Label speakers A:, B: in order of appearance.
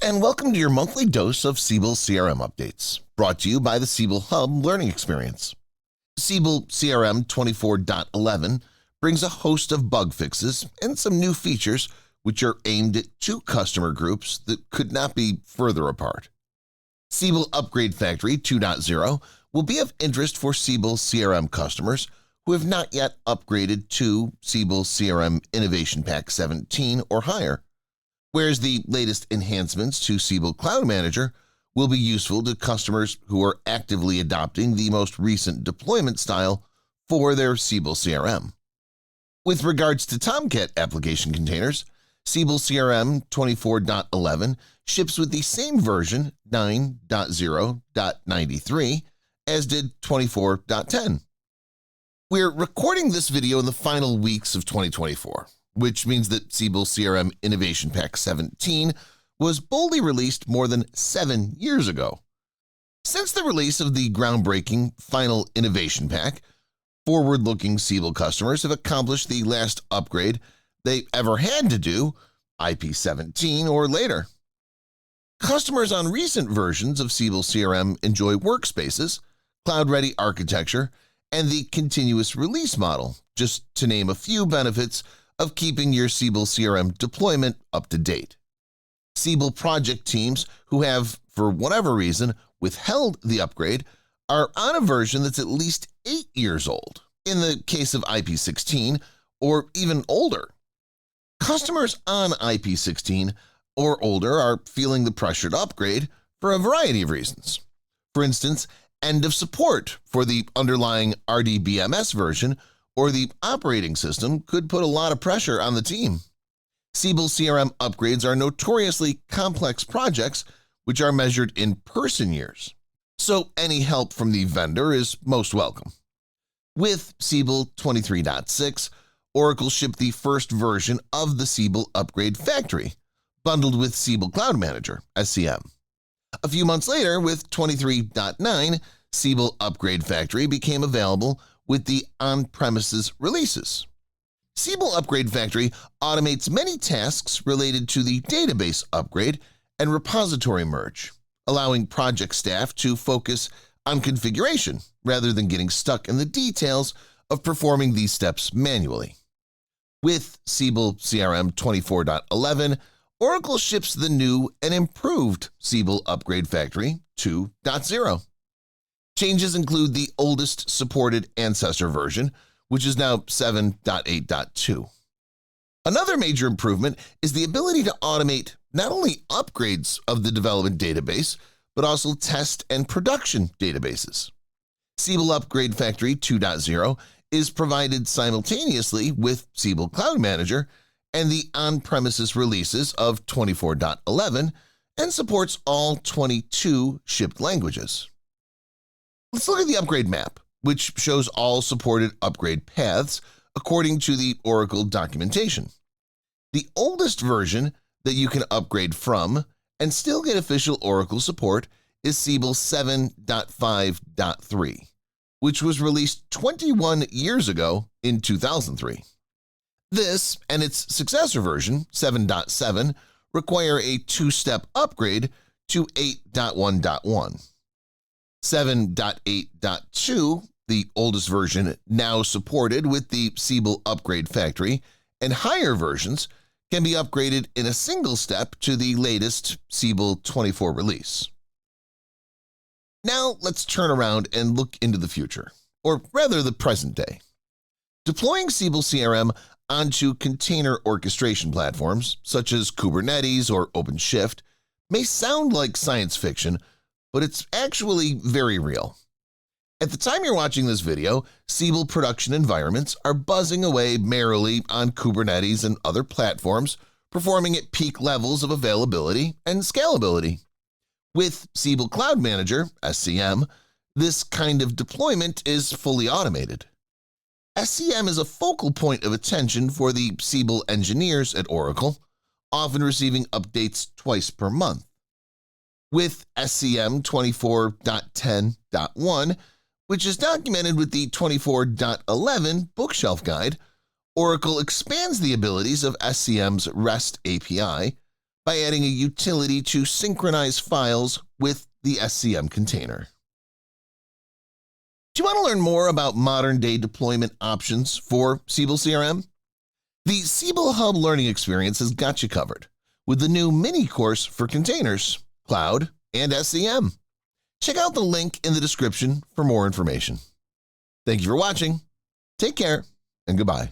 A: and welcome to your monthly dose of Siebel CRM updates, brought to you by the Siebel Hub Learning Experience. Siebel CRM 24.11 brings a host of bug fixes and some new features which are aimed at two customer groups that could not be further apart. Siebel Upgrade Factory 2.0 will be of interest for Siebel CRM customers who have not yet upgraded to Siebel CRM Innovation Pack 17 or higher, whereas the latest enhancements to Siebel Cloud Manager will be useful to customers who are actively adopting the most recent deployment style for their Siebel CRM. With regards to Tomcat application containers, Siebel CRM 24.11 ships with the same version 9.0.93 as did 24.10. We're recording this video in the final weeks of 2024, which means that Siebel CRM Innovation Pack 17 was boldly released more than 7 years ago. Since the release of the groundbreaking final Innovation Pack, forward-looking Siebel customers have accomplished the last upgrade they ever had to do, IP17 or later. Customers on recent versions of Siebel CRM enjoy workspaces, cloud-ready architecture, and the continuous release model, just to name a few benefits of keeping your Siebel CRM deployment up to date. Siebel project teams who have, for whatever reason, withheld the upgrade are on a version that's at least 8 years old, in the case of IP16, or even older. Customers on IP16 or older are feeling the pressure to upgrade for a variety of reasons. For instance, end of support for the underlying RDBMS version or the operating system could put a lot of pressure on the team. Siebel CRM upgrades are notoriously complex projects which are measured in person years, so any help from the vendor is most welcome. With Siebel 23.6, Oracle shipped the first version of the Siebel Upgrade Factory, bundled with Siebel Cloud Manager, SCM. A few months later, with 23.9, Siebel Upgrade Factory became available with the on-premises releases. Siebel Upgrade Factory automates many tasks related to the database upgrade and repository merge, allowing project staff to focus on configuration rather than getting stuck in the details of performing these steps manually. With Siebel CRM 24.11, Oracle ships the new and improved Siebel Upgrade Factory 2.0. Changes include the oldest supported ancestor version, which is now 7.8.2. Another major improvement is the ability to automate not only upgrades of the development database, but also test and production databases. Siebel Upgrade Factory 2.0 is provided simultaneously with Siebel Cloud Manager and the on-premises releases of 24.11 and supports all 22 shipped languages. Let's look at the upgrade map, which shows all supported upgrade paths according to the Oracle documentation. The oldest version that you can upgrade from and still get official Oracle support is Siebel 7.5.3, which was released 21 years ago in 2003. This and its successor version, 7.7, require a two-step upgrade to 8.1.1. 7.8.2, the oldest version now supported with the Siebel Upgrade Factory, and higher versions can be upgraded in a single step to the latest Siebel 24 release. Now let's turn around and look into the future, or rather the present day. Deploying Siebel CRM onto container orchestration platforms such as Kubernetes or OpenShift may sound like science fiction, but it's actually very real. At the time you're watching this video, Siebel production environments are buzzing away merrily on Kubernetes and other platforms, performing at peak levels of availability and scalability. With Siebel Cloud Manager, SCM, this kind of deployment is fully automated. SCM is a focal point of attention for the Siebel engineers at Oracle, often receiving updates twice per month. With SCM 24.10.1, which is documented with the 24.11 bookshelf guide, Oracle expands the abilities of SCM's REST API, by adding a utility to synchronize files with the SCM container. Do you want to learn more about modern-day deployment options for Siebel CRM? The Siebel Hub Learning Experience has got you covered with the new mini course for containers, cloud, and SCM. Check out the link in the description for more information. Thank you for watching. Take care and goodbye.